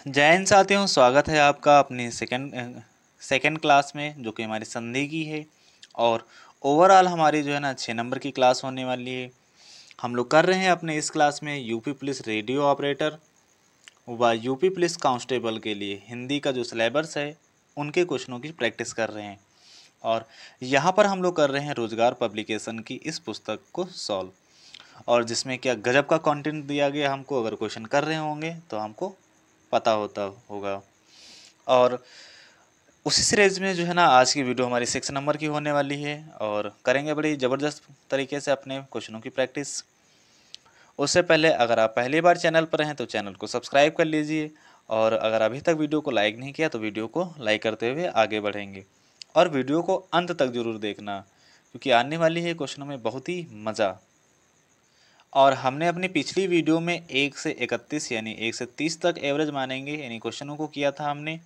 जय हिंद साथियों, स्वागत है आपका अपनी सेकंड क्लास में, जो कि हमारी संधि की है। और ओवरऑल हमारी जो है ना 6 नंबर की क्लास होने वाली है। हम लोग कर रहे हैं अपने इस क्लास में यूपी पुलिस रेडियो ऑपरेटर व यूपी पुलिस कांस्टेबल के लिए हिंदी का जो सिलेबस है उनके क्वेश्चनों की प्रैक्टिस कर रहे हैं। और यहाँ पर हम लोग कर रहे हैं रोजगार पब्लिकेशन की इस पुस्तक को सॉल्व, और जिसमें क्या गजब का कंटेंट दिया गया हमको। अगर क्वेश्चन कर रहे होंगे तो हमको पता होता होगा। और उसी सीरीज में जो है ना आज की वीडियो हमारी 6 नंबर की होने वाली है, और करेंगे बड़ी ज़बरदस्त तरीके से अपने क्वेश्चनों की प्रैक्टिस। उससे पहले अगर आप पहली बार चैनल पर हैं तो चैनल को सब्सक्राइब कर लीजिए, और अगर अभी तक वीडियो को लाइक नहीं किया तो वीडियो को लाइक करते हुए आगे बढ़ेंगे। और वीडियो को अंत तक ज़रूर देखना, क्योंकि आने वाली है क्वेश्चनों में बहुत ही मज़ा। और हमने अपनी पिछली वीडियो में 1 से 31 यानी 1 से 30 तक एवरेज मानेंगे यानी क्वेश्चनों को किया था हमने,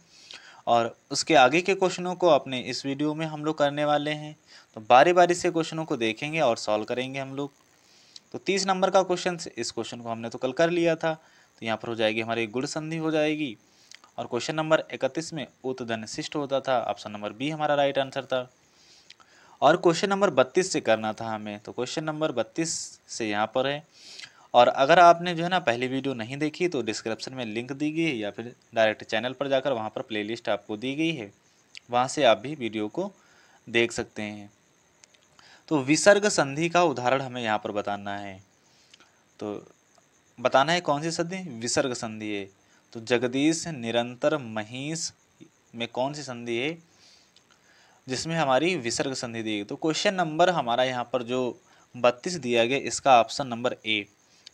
और उसके आगे के क्वेश्चनों को अपने इस वीडियो में हम लोग करने वाले हैं। तो बारी बारी से क्वेश्चनों को देखेंगे और सॉल्व करेंगे हम लोग। तो 30 नंबर का क्वेश्चन, इस क्वेश्चन को हमने तो कल कर लिया था, तो यहाँ पर हो जाएगी हमारी गुण संधि हो जाएगी। और क्वेश्चन नंबर 31 में उत धन शिष्ट होता था, ऑप्शन नंबर बी हमारा राइट आंसर था। और क्वेश्चन नंबर 32 से करना था हमें, तो क्वेश्चन नंबर 32 से यहाँ पर है। और अगर आपने जो है ना पहली वीडियो नहीं देखी तो डिस्क्रिप्शन में लिंक दी गई है, या फिर डायरेक्ट चैनल पर जाकर वहाँ पर प्लेलिस्ट आपको दी गई है, वहाँ से आप भी वीडियो को देख सकते हैं। तो विसर्ग संधि का उदाहरण हमें यहाँ पर बताना है। तो बताना है कौन सी संधि विसर्ग संधि है। तो जगदीश निरंतर महिष में कौन सी संधि है जिसमें हमारी विसर्ग संधि दी गई। तो क्वेश्चन नंबर हमारा यहाँ पर जो 32 दिया गया, इसका ऑप्शन नंबर ए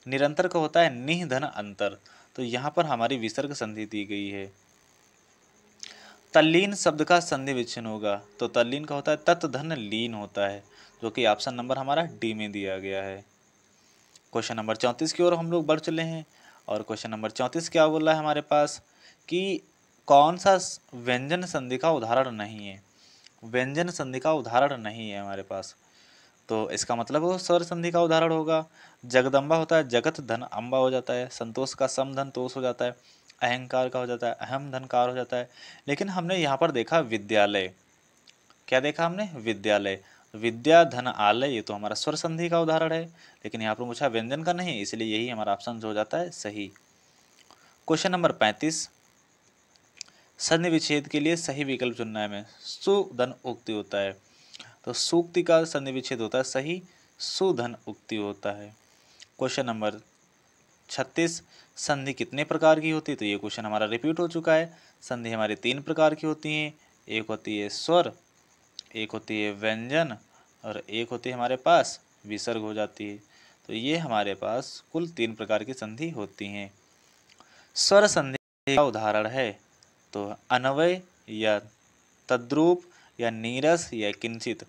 निरंतर का होता है निह धन अंतर। तो यहाँ पर हमारी विसर्ग संधि दी गई है। तल्लीन शब्द का संधि विच्छेद होगा, तो तल्लीन का होता है तत् धन लीन होता है, जो कि ऑप्शन नंबर हमारा डी में दिया गया है। क्वेश्चन नंबर 34 की ओर हम लोग बढ़ चले हैं। और क्वेश्चन नंबर 34 क्या बोल रहा है हमारे पास कि कौन सा व्यंजन संधि का उदाहरण नहीं है। व्यंजन संधि का उदाहरण नहीं है हमारे पास, तो इसका मतलब वो स्वर संधि का उदाहरण होगा। जगदम्बा होता है जगत धन अम्बा हो जाता है, संतोष का सम धन तोष हो जाता है, अहंकार का हो जाता है अहम धन कार हो जाता है। लेकिन हमने यहाँ पर देखा विद्यालय, क्या देखा हमने विद्यालय, विद्या धन आलय, ये तो हमारा स्वर संधि का उदाहरण है। लेकिन यहाँ पर पूछा व्यंजन का नहीं, इसलिए यही हमारा ऑप्शन हो जाता है सही। क्वेश्चन नंबर 35, संधि विच्छेद के लिए सही विकल्प चुनना है हमें। सुधन उक्ति होता है, तो सूक्ति का संधि विच्छेद होता है सही, सुधन उक्ति होता है। क्वेश्चन नंबर 36, संधि कितने प्रकार की होती है। तो ये क्वेश्चन हमारा रिपीट हो चुका है। संधि हमारी 3 प्रकार की होती हैं, एक होती है स्वर, एक होती है व्यंजन, और एक होती है हमारे पास विसर्ग हो जाती है। तो ये हमारे पास कुल 3 प्रकार की संधि होती हैं। स्वर संधि का उदाहरण है तो अन्वय या तद्रूप या नीरस या किंचित।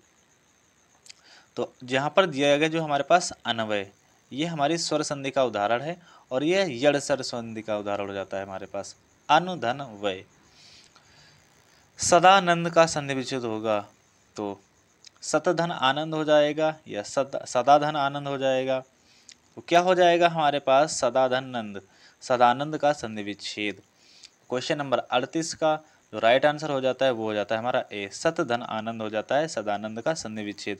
तो जहाँ पर दिया गया जो हमारे पास अन्वय, ये हमारी स्वर संधि का उदाहरण है, और यह यड़ स्वर संधि का उदाहरण हो जाता है हमारे पास अनुधन वय। सदानंद का संधि विच्छेद होगा, तो सतधन आनंद हो जाएगा या सदाधन आनंद हो जाएगा। तो क्या हो जाएगा हमारे पास सदाधन नंद, सदानंद का संधि विच्छेद। क्वेश्चन नंबर 38 का जो राइट आंसर हो जाता है वो हो जाता है हमारा ए, सतधन आनंद हो जाता है सदानंद का संधि विच्छेद।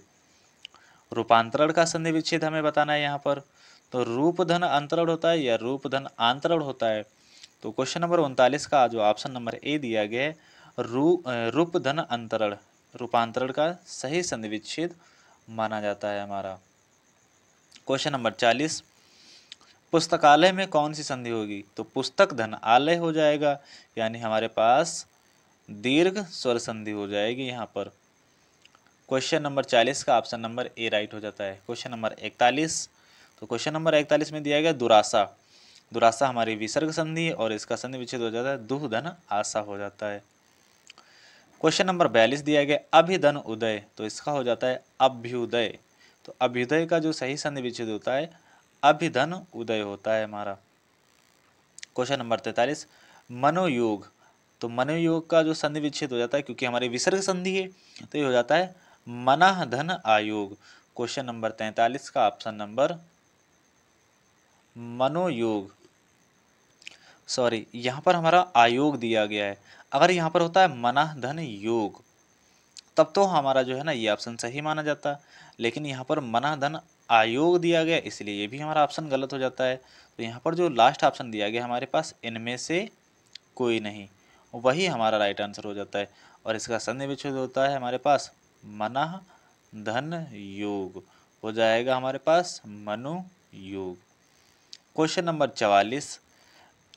रूपांतरण का संधि विच्छेद हमें बताना है यहाँ पर, तो रूप धन अंतरण होता है या रूप धन आंतरण होता है। तो क्वेश्चन नंबर 39 का जो ऑप्शन नंबर ए दिया गया है रूप धन अंतरण, रूपांतरण का सही संधि विच्छेद माना जाता है हमारा। क्वेश्चन नंबर 40, पुस्तकालय में कौन सी संधि होगी। तो पुस्तक धन आलय हो जाएगा, यानी हमारे पास दीर्घ स्वर संधि हो जाएगी यहाँ पर। क्वेश्चन नंबर 40 का ऑप्शन नंबर ए राइट हो जाता है। क्वेश्चन नंबर 41, तो क्वेश्चन नंबर 41 में दिया गया दुरासा, दुरासा हमारी विसर्ग संधि है और इसका संधि विच्छेद हो जाता है दुह धन आशा हो जाता है। क्वेश्चन नंबर 42 दिया गया अभिधन उदय, तो इसका हो जाता है अभ्युदय। तो अभ्युदय का जो सही संधि विच्छेद होता है अभिधन उदय होता है हमारा। क्वेश्चन नंबर 43, मनोयोग, तो मनोयोग का जो संधि विच्छेद हो जाता है क्योंकि हमारी विसर्ग संधि है, तो ये हो जाता है मनः धन आयोग। क्वेश्चन नंबर 43 का ऑप्शन नंबर मनोयोग। सॉरी, यहाँ पर हमारा आयोग दिया गया है। अगर यहाँ पर होता है मनः धन योग, तब तो हमारा जो है ना ये ऑप्शन सही माना जाता। लेकिन यहाँ पर मनः धन आयोग दिया गया, इसलिए ये भी हमारा ऑप्शन गलत हो जाता है। तो यहाँ पर जो लास्ट ऑप्शन दिया गया हमारे पास, इनमें से कोई नहीं, वही हमारा राइट आंसर हो जाता है। और इसका संधि विच्छेद होता है हमारे पास मनः धन योग, हो जाएगा हमारे पास मनु योग। क्वेश्चन नंबर 44,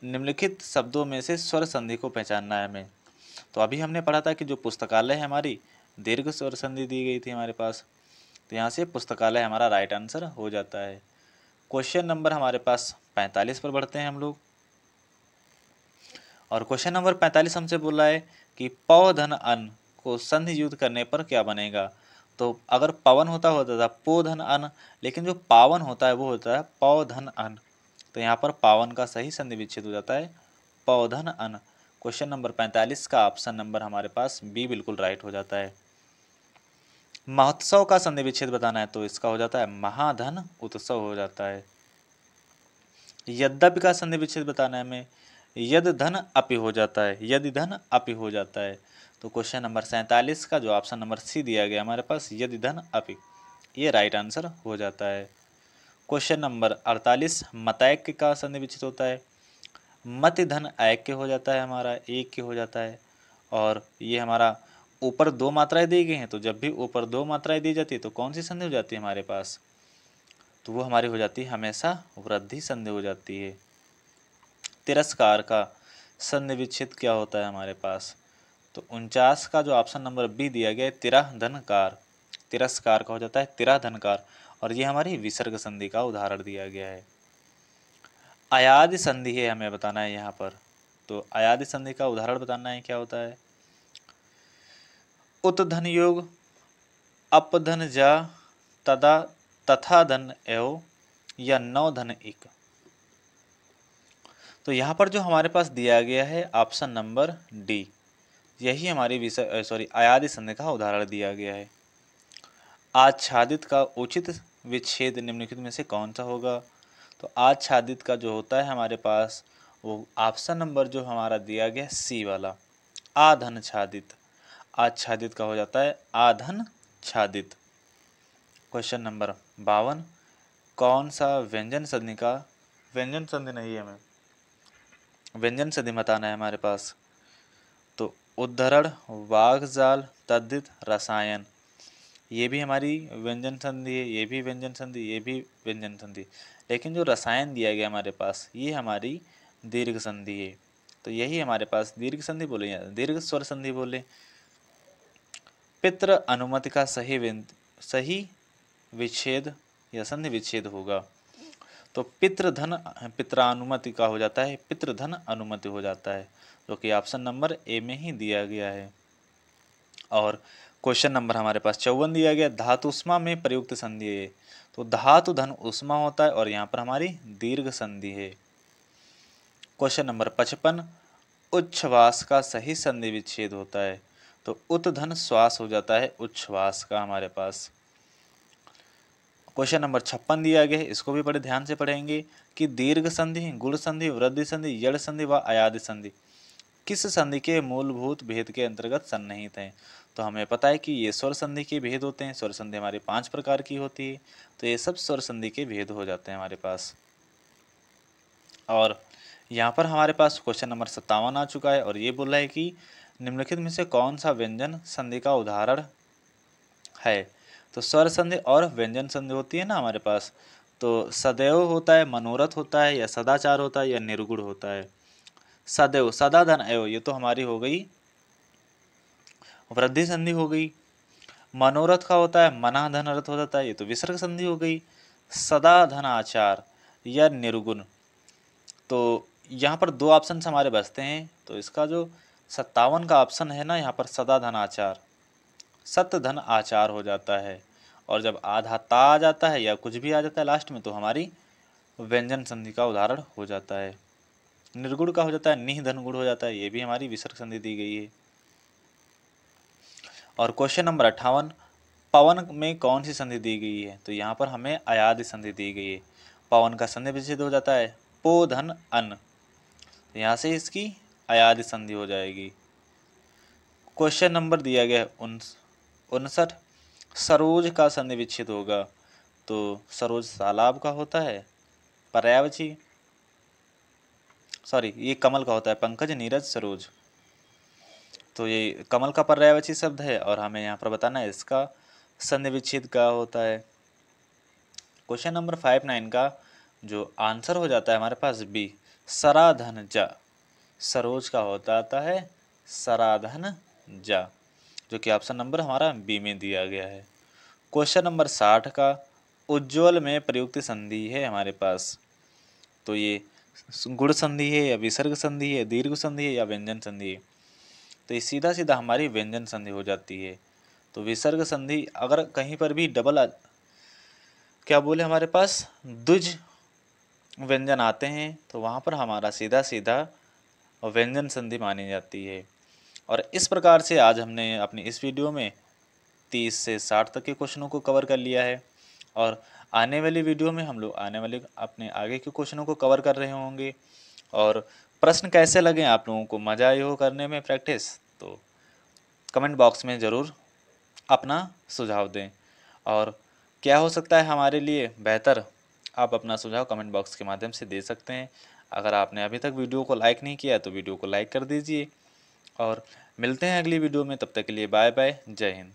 निम्नलिखित शब्दों में से स्वर संधि को पहचानना है हमें। तो अभी हमने पढ़ा था कि जो पुस्तकालय है हमारी, दीर्घ स्वर संधि दी गई थी हमारे पास, तो यहाँ से पुस्तकालय हमारा राइट आंसर हो जाता है। क्वेश्चन नंबर हमारे पास 45 पर बढ़ते हैं हम लोग। और क्वेश्चन नंबर 45 हमसे बोला है कि पव धन अन को संधि युक्त करने पर क्या बनेगा। तो अगर पवन होता था पो धन अन, लेकिन जो पावन होता है वो होता है पव धन अन। तो यहाँ पर पावन का सही संधि विच्छेद हो जाता है पव धन अन। क्वेश्चन नंबर 45 का ऑप्शन नंबर हमारे पास बी बिल्कुल राइट हो जाता है। महोत्सव का संधि विच्छेद बताना है तो इसका हो जाता है महाधन उत्सव हो जाता है। यद्यपि का संधि विच्छेद बताना है हमें, यद धन अपि हो जाता है, यदि धन अपि हो जाता है। तो क्वेश्चन नंबर 47 का जो ऑप्शन नंबर सी दिया गया हमारे पास, यदि धन अपि, ये राइट आंसर हो जाता है। क्वेश्चन नंबर 48, मतैक्य का संधि विच्छेद होता है, मति धन ऐक्य हो जाता है हमारा, एक के हो जाता है। और ये हमारा ऊपर दो मात्राएं दी गई हैं, तो जब भी ऊपर दो मात्राएं दी जाती है तो कौन सी संधि हो जाती है हमारे पास, तो वो हमारी हो जाती है हमेशा वृद्धि संधि हो जाती है। तिरस्कार का संधि विच्छेद क्या होता है हमारे पास, तो 49 का जो ऑप्शन नंबर बी दिया गया है तिरह धनकार, तिरस्कार का हो जाता है तिरह धनकार। और ये हमारी विसर्ग संधि का उदाहरण दिया गया है। अयादि संधि है हमें बताना है यहाँ पर, तो अयादि संधि का उदाहरण बताना है क्या होता है, उत धन योग, अप धन जा, तदा तथा धन एव, या नौ धन एक। तो यहाँ पर जो हमारे पास दिया गया है ऑप्शन नंबर डी, यही हमारी अयादि संधि का उदाहरण दिया गया है। आच्छादित का उचित विच्छेद निम्नलिखित में से कौन सा होगा। तो आच्छादित का जो होता है हमारे पास, वो ऑप्शन नंबर जो हमारा दिया गया सी वाला, आधन छादित। आच्छादित का हो जाता है आधन छादित। क्वेश्चन नंबर 52, कौन सा व्यंजन संधि का, व्यंजन संधि नहीं है हमें, व्यंजन संधि बताना है हमारे पास। तो उद्धरण, वागजाल, तद्धित, रसायन, ये भी हमारी व्यंजन संधि है, ये भी व्यंजन संधि, ये भी व्यंजन संधि। लेकिन जो रसायन दिया गया हमारे पास, ये हमारी दीर्घ संधि है, तो यही हमारे पास दीर्घ संधि बोले या दीर्घ स्वर संधि बोले। पितृ अनुमति का सही विच्छेद या संधि विच्छेद होगा। तो पितृधन, पित्रानुमति का हो जाता है पितृधन अनुमति हो जाता है, जो कि ऑप्शन नंबर ए में ही दिया गया है। और क्वेश्चन नंबर हमारे पास 54 दिया गया, धातु उष्मा में प्रयुक्त संधि है। तो धातु धन उष्मा होता है और यहाँ पर हमारी दीर्घ संधि है। क्वेश्चन नंबर 55, उच्छ्वास का सही संधि विच्छेद होता है। तो उत धन श्वास हो जाता है उच्छ्वास का हमारे पास। क्वेश्चन नंबर 56 दिया गया है, इसको भी बड़े ध्यान से पढ़ेंगे कि दीर्घ संधि, गुण संधि, वृद्धि संधि, यड़ संधि व अयादि संधि किस संधि के मूलभूत भेद के अंतर्गत सन्निहित हैं। तो हमें पता है कि ये स्वर संधि के भेद होते हैं। स्वर संधि हमारे 5 प्रकार की होती है, तो ये सब स्वर संधि के भेद हो जाते हैं हमारे पास। और यहाँ पर हमारे पास क्वेश्चन नंबर 57 आ चुका है और ये बोल रहा है कि निम्नलिखित में से कौन सा व्यंजन संधि का उदाहरण है। तो स्वर संधि और व्यंजन संधि होती है ना हमारे पास, तो सदैव होता है, मनोरथ होता है, या सदाचार होता है, या निर्गुण होता है। सदैव, सदा धन एव, ये तो हमारी हो गई वृद्धि संधि हो गई। मनोरथ का होता है मना धन रथ हो जाता है, ये तो विसर्ग संधि हो गई। सदा धन आचार या निर्गुण, तो यहाँ पर दो ऑप्शन हमारे बचते हैं। तो इसका जो 57 का ऑप्शन है ना, यहाँ पर सदा धन आचार, सत्य धन आचार हो जाता है। और जब आधा ता आ जाता है या कुछ भी आ जाता है लास्ट में, तो हमारी व्यंजन संधि का उदाहरण हो जाता है। निर्गुण का हो जाता है निह धन गुण हो जाता है, ये भी हमारी विसर्ग संधि दी गई है। और क्वेश्चन नंबर 58, पवन में कौन सी संधि दी गई है। तो यहाँ पर हमें अयादि संधि दी गई है। पवन का संधि विच्छेद हो जाता है पो धन अन। तो यहाँ से इसकी अयादि संधि हो जाएगी। क्वेश्चन नंबर दिया गया है 59, सरोज का संधि विच्छेद होगा। तो सरोज तालाब का होता है, पर्यायवाची, सॉरी ये कमल का होता है, पंकज नीरज सरोज। तो ये कमल का पर्यायवाची शब्द है और हमें यहाँ पर बताना है इसका संधि विच्छेद क्या होता है। क्वेश्चन नंबर 59 का जो आंसर हो जाता है हमारे पास बी, सराधन जा। सरोज का होता आता है सराधन जा, जो कि ऑप्शन नंबर हमारा बी में दिया गया है। क्वेश्चन नंबर 60 का उज्ज्वल में प्रयुक्त संधि है हमारे पास। तो ये गुण संधि है या विसर्ग संधि है, दीर्घ संधि है या व्यंजन संधि है। तो ये सीधा सीधा हमारी व्यंजन संधि हो जाती है। तो विसर्ग संधि अगर कहीं पर भी क्या बोले हमारे पास द्विज व्यंजन आते हैं तो वहाँ पर हमारा सीधा सीधा व्यंजन संधि मानी जाती है। और इस प्रकार से आज हमने अपनी इस वीडियो में 30 से 60 तक के क्वेश्चनों को कवर कर लिया है और आने वाली वीडियो में हम लोग आने वाले अपने आगे के क्वेश्चनों को कवर कर रहे होंगे। और प्रश्न कैसे लगे आप लोगों को, मज़ा आए हो करने में प्रैक्टिस, तो कमेंट बॉक्स में ज़रूर अपना सुझाव दें। और क्या हो सकता है हमारे लिए बेहतर, आप अपना सुझाव कमेंट बॉक्स के माध्यम से दे सकते हैं। अगर आपने अभी तक वीडियो को लाइक नहीं किया तो वीडियो को लाइक कर दीजिए और मिलते हैं अगली वीडियो में। तब तक के लिए बाय बाय, जय हिंद।